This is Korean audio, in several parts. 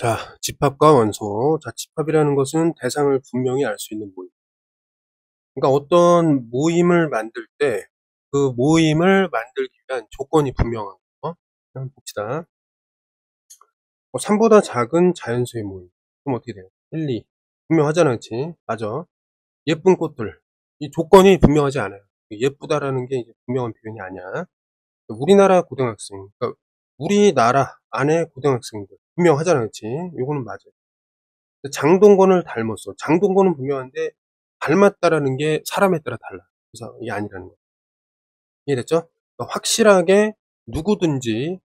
자, 집합과 원소. 자, 집합이라는 것은 대상을 분명히 알 수 있는 모임. 그러니까 어떤 모임을 만들 때 그 모임을 만들기 위한 조건이 분명한 거. 한번 봅시다. 3보다 작은 자연수의 모임. 그럼 어떻게 돼요? 1, 2. 분명하잖아, 그치? 맞아. 예쁜 꽃들. 이 조건이 분명하지 않아요. 예쁘다라는 게 이제 분명한 표현이 아니야. 우리나라 고등학생. 그러니까 우리나라 안에 고등학생들. 분명하잖아, 그치? 요거는 맞아요. 장동건을 닮았어. 장동건은 분명한데 닮았다라는 게 사람에 따라 달라. 그래서 이게 아니라는 거. 이해됐죠? 그러니까 확실하게 누구든지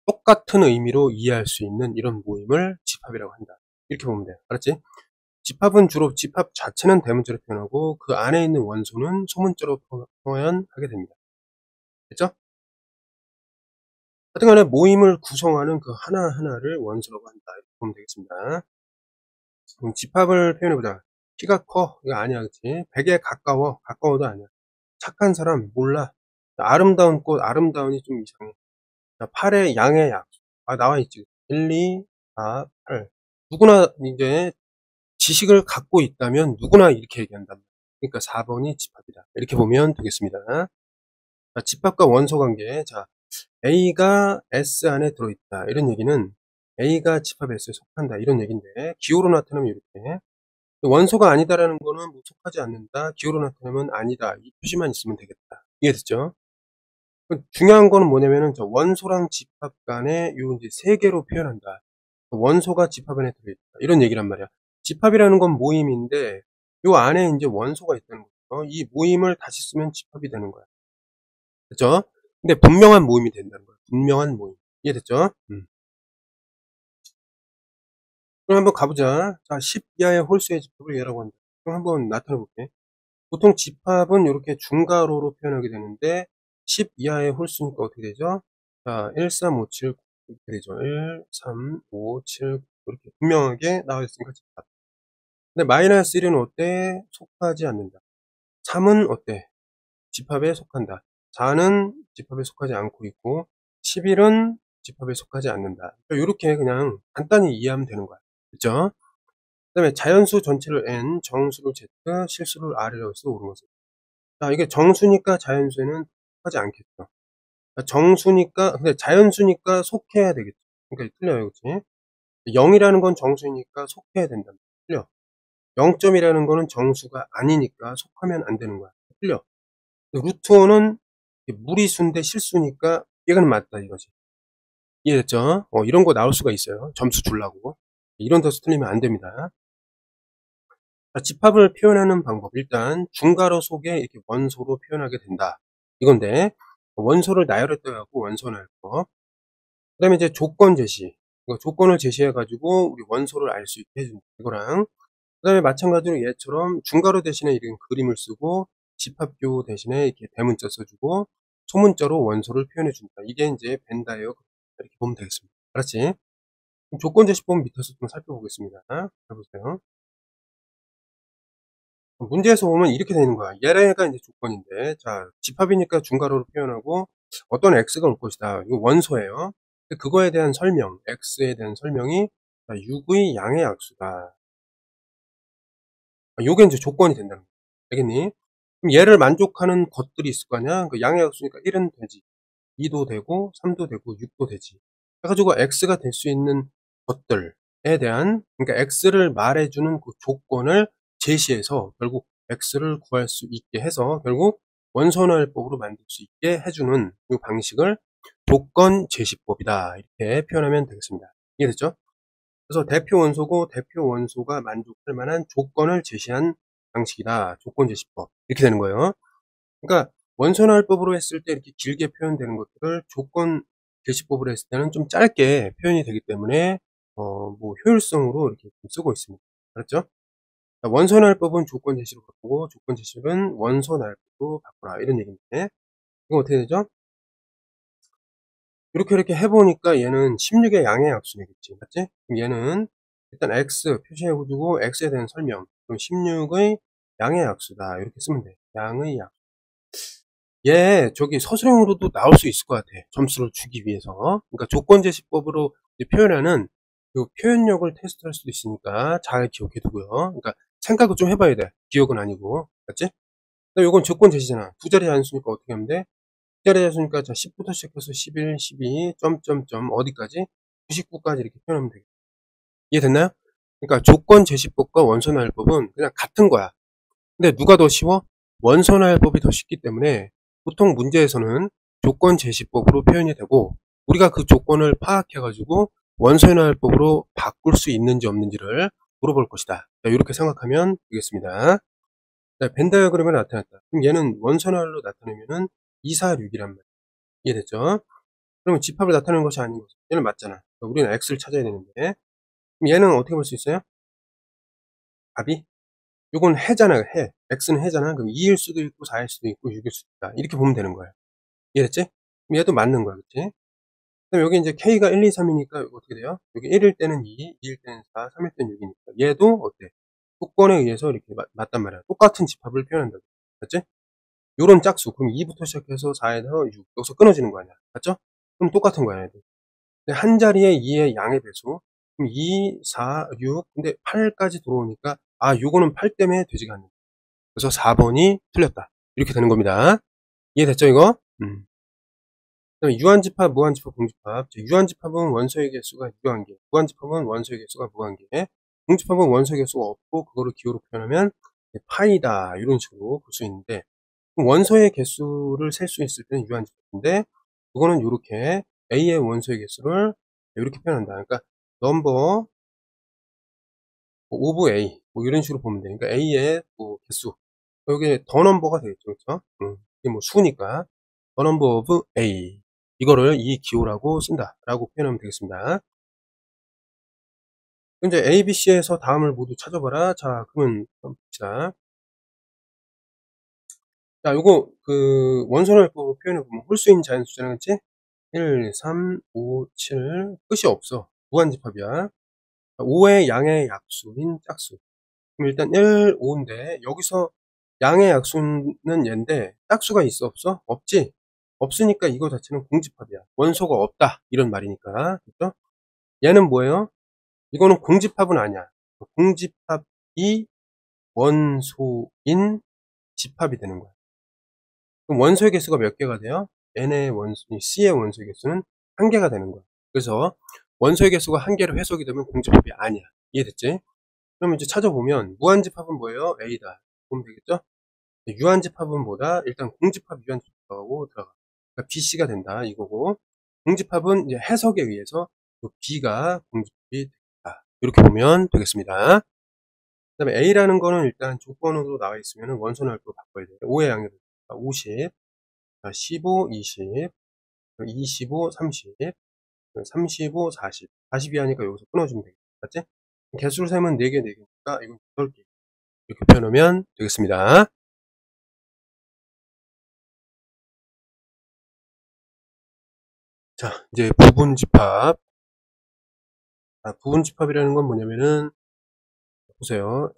똑같은 의미로 이해할 수 있는 이런 모임을 집합이라고 한다. 이렇게 보면 돼요. 알았지? 집합은 주로 집합 자체는 대문자로 표현하고 그 안에 있는 원소는 소문자로 표현하게 됩니다. 됐죠? 하여튼간에 모임을 구성하는 그 하나하나를 원소라고 한다. 이렇게 보면 되겠습니다. 집합을 표현해보자. 키가 커. 이거 아니야, 그치? 100에 가까워. 가까워도 아니야. 착한 사람, 몰라. 아름다운 꽃, 아름다운이 좀 이상해. 자, 8의 양의 약. 아, 나와있지. 1, 2, 4, 8. 누구나 이제 지식을 갖고 있다면 누구나 이렇게 얘기한단 말이야. 그러니까 4번이 집합이다. 이렇게 보면 되겠습니다. 자, 집합과 원소 관계. 자, A가 S 안에 들어있다. 이런 얘기는 A가 집합 S에 속한다. 이런 얘기인데, 기호로 나타나면 이렇게. 원소가 아니다라는 거는 뭐 속하지 않는다. 기호로 나타내면 아니다. 이 표시만 있으면 되겠다. 이해됐죠? 중요한 거는 뭐냐면은 저 원소랑 집합 간에 요 이제 세 개로 표현한다. 원소가 집합 안에 들어있다. 이런 얘기란 말이야. 집합이라는 건 모임인데 요 안에 이제 원소가 있다는 거죠. 이 모임을 다시 쓰면 집합이 되는 거야. 그죠? 근데 분명한 모임이 된다는 거야. 분명한 모임. 이해됐죠? 그럼 한번 가보자. 자, 10 이하의 홀수의 집합을 얘라고 한다. 그럼 한번 나타내 볼게. 보통 집합은 이렇게 중괄호로 표현하게 되는데 10 이하의 홀수니까 어떻게 되죠? 자, 1, 3, 5, 7, 9 이렇게 되죠. 1, 3, 5, 7, 9 이렇게 분명하게 나와 있으니까 집합. 근데 마이너스 1은 어때? 속하지 않는다. 3은 어때? 집합에 속한다. 4는 집합에 속하지 않고 있고 11은 집합에 속하지 않는다. 이렇게 그냥 간단히 이해하면 되는 거야. 그쵸? 그 다음에 자연수 전체를 n, 정수를 z, 실수를 r이라고 해서 옳은 것을. 자, 이게 정수니까 자연수에는 속하지 않겠죠. 정수니까, 근데 자연수니까 속해야 되겠죠. 그러니까 틀려요, 그치? 0이라는 건 정수이니까 속해야 된다. 틀려. 0점이라는 거는 정수가 아니니까 속하면 안 되는 거야. 틀려. 루트 5는 무리수인데 실수니까 이거는 맞다, 이거지. 이해됐죠? 이런 거 나올 수가 있어요. 점수 주려고. 이런 데서 틀리면 안 됩니다. 자, 집합을 표현하는 방법. 일단 중괄호 속에 이렇게 원소로 표현하게 된다. 이건데 원소를 나열을 떠갖고 원소 나열 법. 그 다음에 이제 조건 제시. 조건을 제시해가지고 우리 원소를 알 수 있게 해준다. 이거랑 그 다음에 마찬가지로 얘처럼 중괄호 대신에 이런 그림을 쓰고 집합교 대신에 이렇게 대문자 써주고 소문자로 원소를 표현해준다. 이게 이제 벤다예요. 이렇게 보면 되겠습니다. 알았지? 그럼 조건 제시법 밑에서 좀 살펴보겠습니다. 해보세요. 문제에서 보면 이렇게 되는 거야. 얘가 이제 조건인데, 자, 집합이니까 중괄호로 표현하고 어떤 x가 올 것이다. 이거 원소예요. 그거에 대한 설명, x에 대한 설명이 6의 양의 약수다. 요게 이제 조건이 된다는 거야. 알겠니? 그럼 얘를 만족하는 것들이 있을 거 아니야? 그 양의 약수니까 1은 되지. 2도 되고, 3도 되고, 6도 되지. 해가지고 x가 될 수 있는 것들에 대한, 그러니까 x를 말해주는 그 조건을 제시해서 결국 x를 구할 수 있게 해서 결국 원소나열법으로 만들 수 있게 해주는 이 방식을 조건 제시법이다. 이렇게 표현하면 되겠습니다. 이해됐죠? 그래서 대표 원소고 대표 원소가 만족할 만한 조건을 제시한 방식이다. 조건 제시법. 이렇게 되는 거예요. 그러니까 원소나열법으로 했을 때 이렇게 길게 표현되는 것들을 조건 제시법으로 했을 때는 좀 짧게 표현이 되기 때문에 뭐 효율성으로 이렇게 쓰고 있습니다. 알았죠? 원소나열법은 조건 제시로 바꾸고 조건 제시는 원소나열법으로 바꾸라 이런 얘기인데 이거 어떻게 되죠? 이렇게 해보니까 얘는 16의 양의 약수겠지, 맞지? 그럼 얘는 일단 x 표시해주고 x에 대한 설명. 그럼 16의 양의 약수다 이렇게 쓰면 돼. 양의 약. 얘 저기 서술형으로도 나올 수 있을 것 같아. 점수를 주기 위해서. 그러니까 조건제시법으로 표현하는 그 표현력을 테스트할 수도 있으니까 잘 기억해 두고요. 그러니까 생각을 좀 해 봐야 돼. 기억은 아니고. 맞지? 그다음에 요건 조건 제시잖아. 두 자리 단수니까 어떻게 하면 돼? 두 자리 단수니까 자 10 부터 시작해서 11, 12 점점점 어디까지? 99 까지 이렇게 표현하면 되겠다. 이해됐나요? 그러니까 조건 제시법과 원소 나열법은 그냥 같은 거야. 근데 누가 더 쉬워? 원소 나열법이 더 쉽기 때문에 보통 문제에서는 조건 제시법으로 표현이 되고 우리가 그 조건을 파악해 가지고 원소 나열법으로 바꿀 수 있는지 없는지를 물어볼 것이다. 자, 이렇게 생각하면 되겠습니다. 자, 벤 다이어그램에 나타났다. 그럼 얘는 원소 나열로 나타내면은 2, 4, 6이란 말이야. 이해됐죠? 그러면 집합을 나타내는 것이 아닌 거죠. 얘는 맞잖아. 우리는 x를 찾아야 되는데. 그럼 얘는 어떻게 볼 수 있어요? 답이? 요건 해잖아요, 해. x는 해잖아. 그럼 2일 수도 있고 4일 수도 있고 6일 수도 있다. 이렇게 보면 되는 거야. 이해됐지? 그럼 얘도 맞는 거야. 그치? 그럼 여기 이제 k가 1, 2, 3이니까 이거 어떻게 돼요? 여기 1일 때는 2, 2일 때는 4, 3일 때는 6이니까. 얘도 어때? 조건에 의해서 이렇게 맞단 말이야. 똑같은 집합을 표현한다. 맞지? 요런 짝수. 그럼 2부터 시작해서 4에서 6. 여기서 끊어지는 거 아니야. 맞죠? 그럼 똑같은 거야, 얘도. 근데 한 자리에 2의 양의 배수. 그럼 2, 4, 6. 근데 8까지 들어오니까, 아, 요거는 8 때문에 되지가 않는다. 그래서 4번이 틀렸다. 이렇게 되는 겁니다. 이해됐죠, 이거? 그다음에 유한집합, 무한집합, 공집합. 유한집합은 원소의 개수가 유한개, 무한집합은 원소의 개수가 무한개, 공집합은 원소의 개수가 없고 그거를 기호로 표현하면 파이다 이런 식으로 볼 수 있는데 원소의 개수를 셀 수 있을 때는 유한집합인데 그거는 이렇게 A의 원소의 개수를 이렇게 표현한다. 그러니까 넘버 오브 A 뭐 이런 식으로 보면 돼. 그러니까 A의 뭐 개수 여기 더 넘버가 되겠죠, 그렇죠? 이게 뭐 수니까 더 넘버 오브 A 이거를 이 기호라고 쓴다라고 표현하면 되겠습니다. 이제 A, B, C에서 다음을 모두 찾아봐라. 자, 그러면 한번 봅시다. 자, 요거 그 원소날법 표현해 보면 홀수인 자연수잖아, 그렇지? 1, 3, 5, 7 끝이 없어. 무한집합이야. 5의 양의 약수인 짝수. 그럼 일단 1, 5인데 여기서 양의 약수는 얘인데 짝수가 있어 없어? 없지? 없으니까 이거 자체는 공집합이야. 원소가 없다 이런 말이니까. 그렇죠? 얘는 뭐예요? 이거는 공집합은 아니야. 공집합이 원소인 집합이 되는 거야. 그럼 원소의 개수가 몇 개가 돼요? n의 원소, c의 원소의 개수는 한 개가 되는 거야. 그래서 원소의 개수가 한 개로 해석이 되면 공집합이 아니야. 이해됐지? 그러면 이제 찾아보면 무한집합은 뭐예요? a다. 보면 되겠죠? 유한집합은 뭐다? 일단 공집합, 유한집합하고 들어가. 그러니까 BC가 된다. 이거고. 공집합은 이제 해석에 의해서 그 B가 공집합이 된다. 이렇게 보면 되겠습니다. 그 다음에 A라는 거는 일단 조건으로 나와 있으면 원소날로 바꿔야 돼요. 5의 양을 50, 15, 20, 25, 30, 35, 40. 40이 하니까 여기서 끊어주면 되겠다. 맞지? 개수를 세면 4개, 4개니까 이건 8개. 이렇게 표현하면 되겠습니다. 자, 이제 부분집합. 부분집합이라는 건 뭐냐면은, 보세요.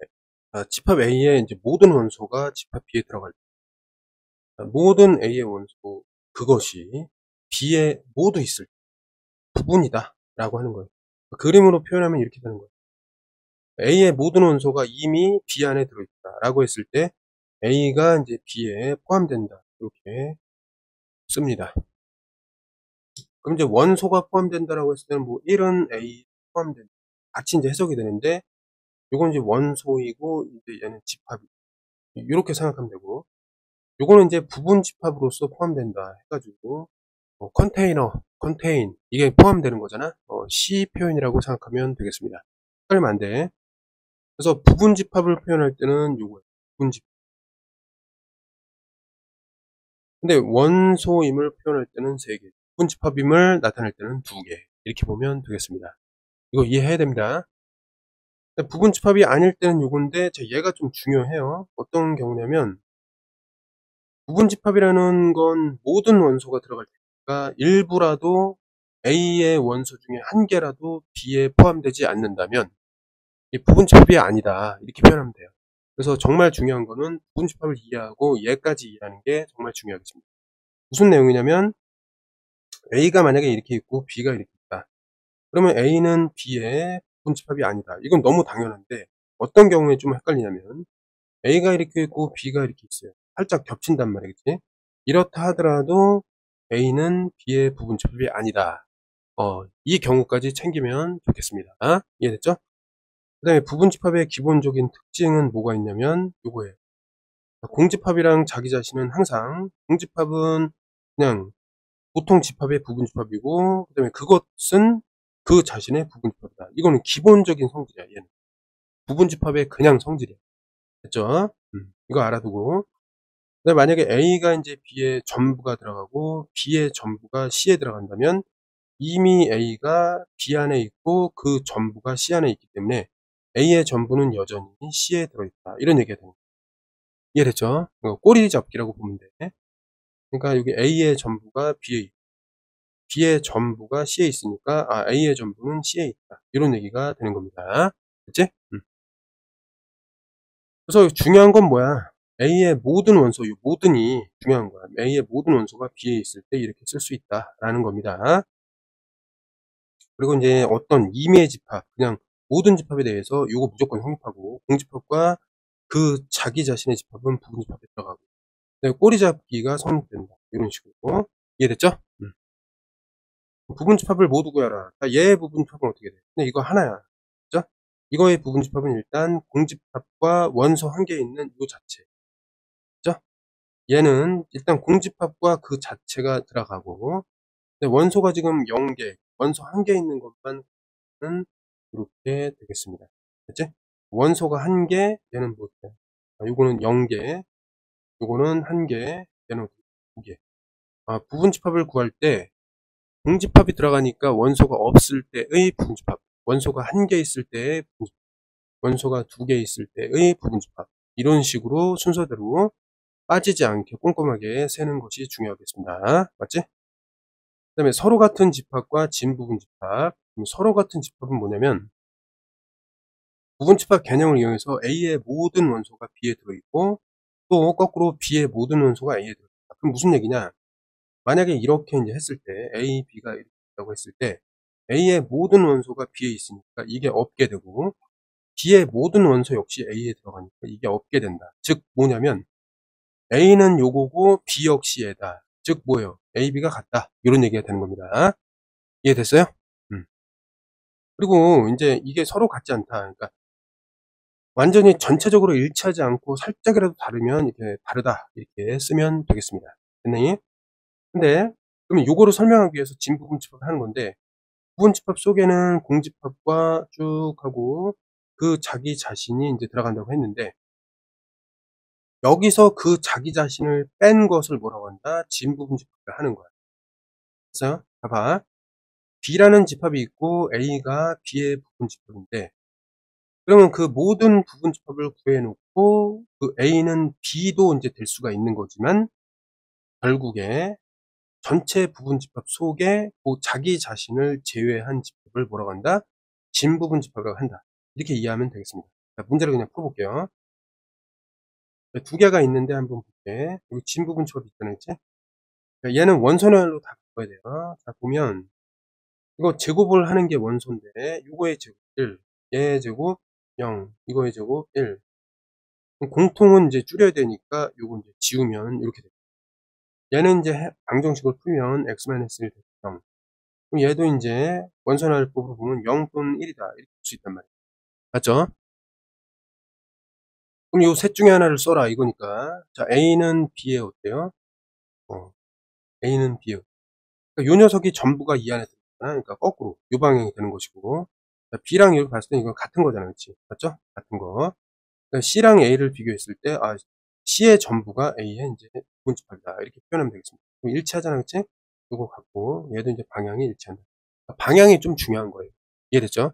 집합 A의 이제 모든 원소가 집합 B에 들어갈 때, 모든 A의 원소, 그것이 B에 모두 있을 때, 부분이다. 라고 하는 거예요. 그림으로 표현하면 이렇게 되는 거예요. A의 모든 원소가 이미 B 안에 들어있다. 라고 했을 때, A가 이제 B에 포함된다. 이렇게 씁니다. 그럼 이제 원소가 포함된다라고 했을 때는 뭐 1은 A 포함된다. 같이 이제 해석이 되는데, 요건 이제 원소이고, 이제 얘는 집합이. 이렇게 생각하면 되고, 요거는 이제 부분 집합으로서 포함된다. 해가지고, 컨테인. 이게 포함되는 거잖아. C 표현이라고 생각하면 되겠습니다. 헷갈리면 안 돼. 그래서 부분 집합을 표현할 때는 요거예요. 부분 집합. 근데 원소임을 표현할 때는 3개. 부분 집합임을 나타낼 때는 2개. 이렇게 보면 되겠습니다. 이거 이해해야 됩니다. 부분 집합이 아닐 때는 요건데, 얘가 좀 중요해요. 어떤 경우냐면, 부분 집합이라는 건 모든 원소가 들어갈 테니까 일부라도 A의 원소 중에 한 개라도 B에 포함되지 않는다면 이 부분 집합이 아니다. 이렇게 표현하면 돼요. 그래서 정말 중요한 거는 부분 집합을 이해하고 얘까지 이해하는 게 정말 중요하겠습니다. 무슨 내용이냐면 A가 만약에 이렇게 있고 B가 이렇게 있다. 그러면 A는 B의 부분집합이 아니다. 이건 너무 당연한데 어떤 경우에 좀 헷갈리냐면 A가 이렇게 있고 B가 이렇게 있어요. 살짝 겹친단 말이야. 그치? 이렇다 하더라도 A는 B의 부분집합이 아니다. 이 경우까지 챙기면 좋겠습니다. 이해됐죠? 그 다음에 부분집합의 기본적인 특징은 뭐가 있냐면 요거예요. 공집합이랑 자기 자신은 항상, 공집합은 그냥 보통 집합의 부분집합이고, 그 다음에 그것은 그 자신의 부분집합이다. 이거는 기본적인 성질이야. 얘는 부분집합의 그냥 성질이야. 됐죠? 이거 알아두고, 근데 만약에 A가 이제 B의 전부가 들어가고 B의 전부가 C에 들어간다면 이미 A가 B 안에 있고 그 전부가 C 안에 있기 때문에 A의 전부는 여전히 C에 들어있다. 이런 얘기가 됩니다. 이해됐죠? 꼬리 잡기라고 보면 돼. 그러니까 여기 A의 전부가 B에 있고 B의 전부가 C에 있으니까 A의 전부는 C에 있다. 이런 얘기가 되는 겁니다. 됐지? 그래서 중요한 건 뭐야? A의 모든 원소, 이 모든이 중요한 거야. A의 모든 원소가 B에 있을 때 이렇게 쓸 수 있다라는 겁니다. 그리고 이제 어떤 임의의 집합, 그냥 모든 집합에 대해서 이거 무조건 성립하고, 공집합과 그 자기 자신의 집합은 부분집합에 들어가고, 꼬리잡기가 성립된다. 이런 식으로. 이해됐죠? 부분집합을 모두 구해라. 얘의 부분집합은 어떻게 돼? 근데 이거 하나야. 그죠? 이거의 부분집합은 일단 공집합과 원소 한 개에 있는 이 자체. 그죠? 얘는 일단 공집합과 그 자체가 들어가고, 근데 원소가 지금 0개, 원소 한 개 있는 것만 이렇게 되겠습니다. 됐지? 원소가 한 개, 얘는 뭐, 요거는 0개, 요거는 한 개, 얘는 2개. 부분집합을 구할 때, 공집합이 들어가니까 원소가 없을 때의 부분집합, 원소가 한 개 있을 때의 부분집합, 원소가 2개 있을 때의 부분집합, 이런 식으로 순서대로 빠지지 않게 꼼꼼하게 세는 것이 중요하겠습니다. 맞지? 그 다음에 서로 같은 집합과 진부분집합. 서로 같은 집합은 뭐냐면 부분집합 개념을 이용해서 A의 모든 원소가 B에 들어있고 또 거꾸로 B의 모든 원소가 A에 들어있다. 그럼 무슨 얘기냐? 만약에 이렇게 이제 했을 때 A, B가 이렇게 있다고 했을 때 A의 모든 원소가 B에 있으니까 이게 없게 되고 B의 모든 원소 역시 A에 들어가니까 이게 없게 된다. 즉 뭐냐면 A는 요거고 B 역시 얘다. 즉 뭐예요? A, B가 같다. 이런 얘기가 되는 겁니다. 이해됐어요? 그리고 이제 이게 서로 같지 않다. 그러니까 완전히 전체적으로 일치하지 않고 살짝이라도 다르면 이렇게 다르다. 이렇게 쓰면 되겠습니다. 됐니? 근데 그러면 요거를 설명하기 위해서 진부분집합을 하는 건데 부분집합 속에는 공집합과 쭉 하고 그 자기 자신이 이제 들어간다고 했는데 여기서 그 자기 자신을 뺀 것을 뭐라고 한다? 진부분집합을 하는 거야. 그래서 봐봐. B라는 집합이 있고 A가 B의 부분집합인데 그러면 그 모든 부분집합을 구해놓고 그 A는 B도 이제 될 수가 있는 거지만 결국에 전체 부분집합 속에 그 자기 자신을 제외한 집합을 뭐라고 한다? 진부분집합이라고 한다. 이렇게 이해하면 되겠습니다. 자, 문제를 그냥 풀어볼게요. 두 개가 있는데 한번 볼게. 여기 진부분집합이 있잖아요. 그치? 얘는 원소별로 다 바꿔야 돼요. 자, 보면 이거 제곱을 하는 게 원소인데 요거의 제곱 1, 얘의 제곱 0, 이거의 제곱 1. 공통은 이제 줄여야 되니까 요거 이제 지우면 이렇게 됩니다. 얘는 이제 방정식을 풀면 x-1 0. 그럼 얘도 이제 원소날법으로 보면 0 또는 1이다. 이렇게 볼 수 있단 말이에요. 맞죠? 그럼 요 셋 중에 하나를 써라 이거니까. 자, A는 B에 어때요? A는 B에. 그러니까 요 녀석이 전부가 이 안에 들어있잖아. 그러니까 거꾸로 요 방향이 되는 것이고. 자, B랑 이렇게 봤을 때 이건 같은 거잖아. 그렇지? 맞죠? 같은 거. 그러니까 C랑 A를 비교했을 때, C의 전부가 A의 이제 부분집합이다. 이렇게 표현하면 되겠습니다. 그럼 일치하잖아. 그치? 요거 갖고, 얘도 이제 방향이 일치한다. 방향이 좀 중요한 거예요. 이해됐죠?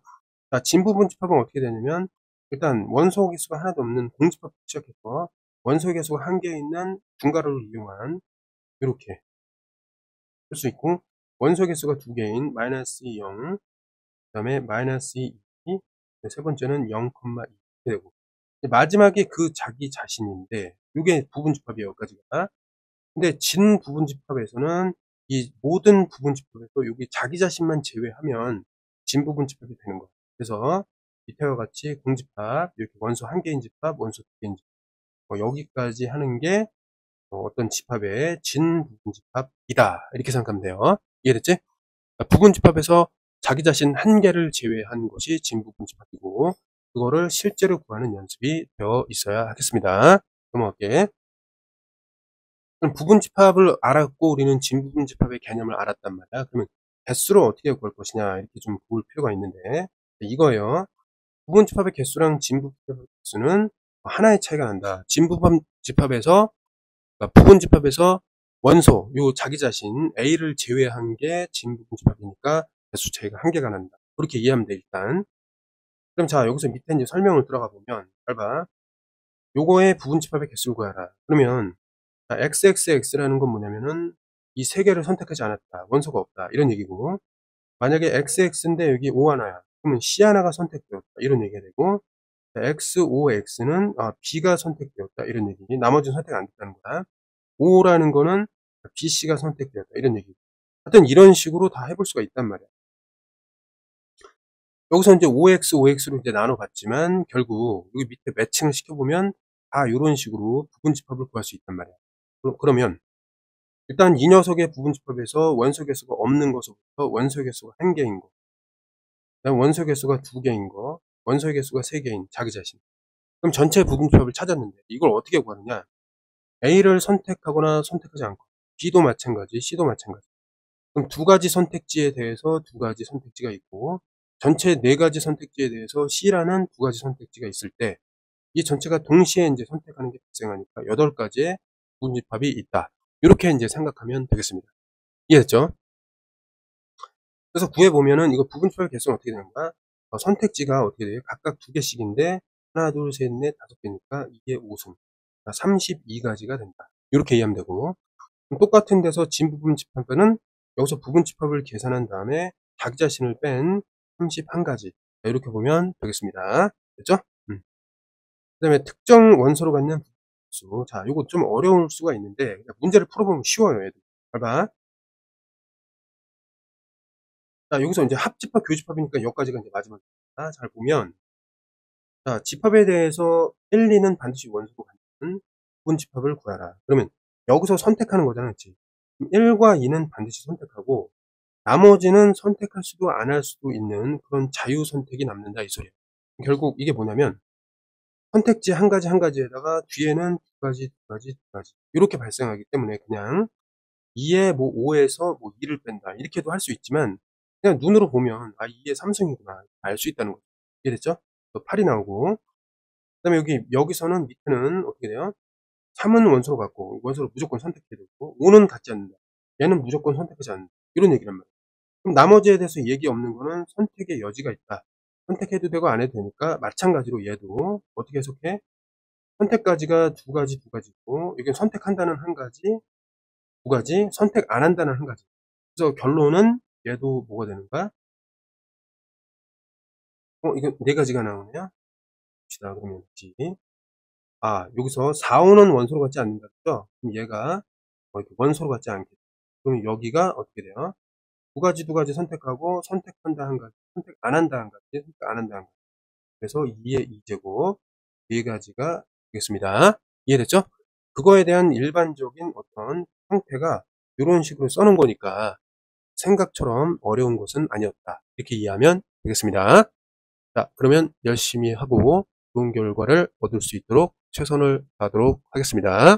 자, 진부분집합은 어떻게 되냐면, 일단 원소 개수가 하나도 없는 공집합부터 시작해서 원소 개수가 한 개 있는 중괄호를 이용한, 이렇게 쓸 수 있고, 원소 개수가 두 개인 마이너스 0, 그 다음에 마이너스 2, 세 번째는 0,2 이렇게 되고, 마지막에 그 자기 자신인데 이게 부분집합이에요. 여기까지가. 근데 진 부분집합에서는 이 모든 부분집합에서 여기 자기 자신만 제외하면 진부분 집합이 되는 거예요. 그래서 밑에와 같이 공집합, 이렇게 원소 한 개인 집합, 원소 두 개인 집합, 여기까지 하는 게 어떤 집합의 진부분 집합이다. 이렇게 생각하면 돼요. 이해됐지? 부분 집합에서 자기 자신 한 개를 제외한 것이 진부분 집합이고, 그거를 실제로 구하는 연습이 되어 있어야 하겠습니다. 넘어갈게. 그럼 부분 집합을 알았고 우리는 진부분 집합의 개념을 알았단 말이야. 그러면 개수를 어떻게 구할 것이냐, 이렇게 좀 볼 필요가 있는데, 이거예요. 부분 집합의 개수랑 진부분 집합의 개수는 하나의 차이가 난다. 진부분 집합에서, 그러니까 부분 집합에서 원소, 요 자기 자신 A를 제외한 게 진부분 집합이니까 개수 차이가 한 개가 난다. 그렇게 이해하면 돼, 일단. 그럼 자, 여기서 밑에 이제 설명을 들어가 보면, 잘 봐. 요거의 부분 집합의 개수를 구하라. 그러면 XXX라는 건 뭐냐면은 이 세 개를 선택하지 않았다. 원소가 없다. 이런 얘기고, 만약에 XX인데 여기 O 하나야. 그러면 C 하나가 선택되었다. 이런 얘기가 되고, XOX는 B가 선택되었다. 이런 얘기지. 나머지는 선택 안 됐다는 거야. O라는 거는 BC가 선택되었다. 이런 얘기고. 하여튼 이런 식으로 다 해볼 수가 있단 말이야. 여기서 이제 OX, OX로 이제 나눠봤지만, 결국 여기 밑에 매칭을 시켜보면 다 이런 식으로 부분 집합을 구할 수 있단 말이야. 그러면 일단 이 녀석의 부분 집합에서 원소 개수가 없는 것부터 원소 개수가 한 개인 거, 그다음 원소 개수가 두 개인 거, 원소 개수가 세 개인 자기 자신. 그럼 전체 부분 집합을 찾았는데 이걸 어떻게 구하느냐? A를 선택하거나 선택하지 않고, B도 마찬가지, C도 마찬가지. 그럼 두 가지 선택지에 대해서 두 가지 선택지가 있고, 전체 네 가지 선택지에 대해서 C라는 두 가지 선택지가 있을 때, 이 전체가 동시에 이제 선택하는 게 발생하니까 8가지의 부분 집합이 있다. 이렇게 이제 생각하면 되겠습니다. 이해됐죠? 그래서 구해보면은 이거 부분 집합의 개수는 어떻게 되는 거야? 선택지가 어떻게 돼요? 각각 두 개씩인데, 하나, 둘, 셋, 넷, 다섯 개니까 이게 5승. 32가지가 된다. 이렇게 이해하면 되고, 그럼 똑같은 데서 진부분 집합은 여기서 부분 집합을 계산한 다음에 자기 자신을 뺀 31가지. 이렇게 보면 되겠습니다. 됐죠? 그 다음에 특정 원소로 갖는 수. 자, 요거 좀 어려울 수가 있는데, 문제를 풀어보면 쉬워요, 얘들. 잘 봐. 자, 여기서 이제 합집합, 교집합이니까 여기까지가 이제 마지막입니다. 잘 보면, 자, 집합에 대해서 1, 2는 반드시 원소로 갖는 부분 집합을 구하라. 그러면 여기서 선택하는 거잖아, 그치? 1과 2는 반드시 선택하고, 나머지는 선택할 수도 안 할 수도 있는 그런 자유 선택이 남는다, 이 소리야. 결국 이게 뭐냐면, 선택지 한 가지 한 가지에다가 뒤에는 두 가지, 두 가지, 두 가지. 이렇게 발생하기 때문에 그냥 2에 뭐 5에서 뭐 2를 뺀다. 이렇게도 할 수 있지만, 그냥 눈으로 보면, 2에 3승이구나. 알 수 있다는 거죠. 이해됐죠? 또 8이 나오고. 그 다음에 여기서는 밑에는 어떻게 돼요? 3은 원소로 갖고, 원소로 무조건 선택해야 되고, 5는 갖지 않는다. 얘는 무조건 선택하지 않는다. 이런 얘기란 말이야. 그럼 나머지에 대해서 얘기 없는 거는 선택의 여지가 있다. 선택해도 되고 안 해도 되니까, 마찬가지로 얘도 어떻게 해석해? 선택까지가 두 가지, 두 가지고, 여기 선택한다는 한 가지, 두 가지, 선택 안 한다는 한 가지. 그래서 결론은 얘도 뭐가 되는 거야? 이거 네 가지가 나오네요. 봅시다. 그러면 여기서 4, 5는 원소로 갖지 않는다. 그죠? 그럼 얘가 이렇게 원소로 갖지 않겠죠. 그럼 여기가 어떻게 돼요? 두 가지, 두 가지 선택하고, 선택한다 한 가지, 선택 안 한다 한 가지, 선택 안 한다 한 가지. 그래서 2의 2제곱, 네 가지가 되겠습니다. 이해됐죠? 그거에 대한 일반적인 어떤 형태가 이런 식으로 써놓은 거니까 생각처럼 어려운 것은 아니었다. 이렇게 이해하면 되겠습니다. 자, 그러면 열심히 하고 좋은 결과를 얻을 수 있도록 최선을 다하도록 하겠습니다.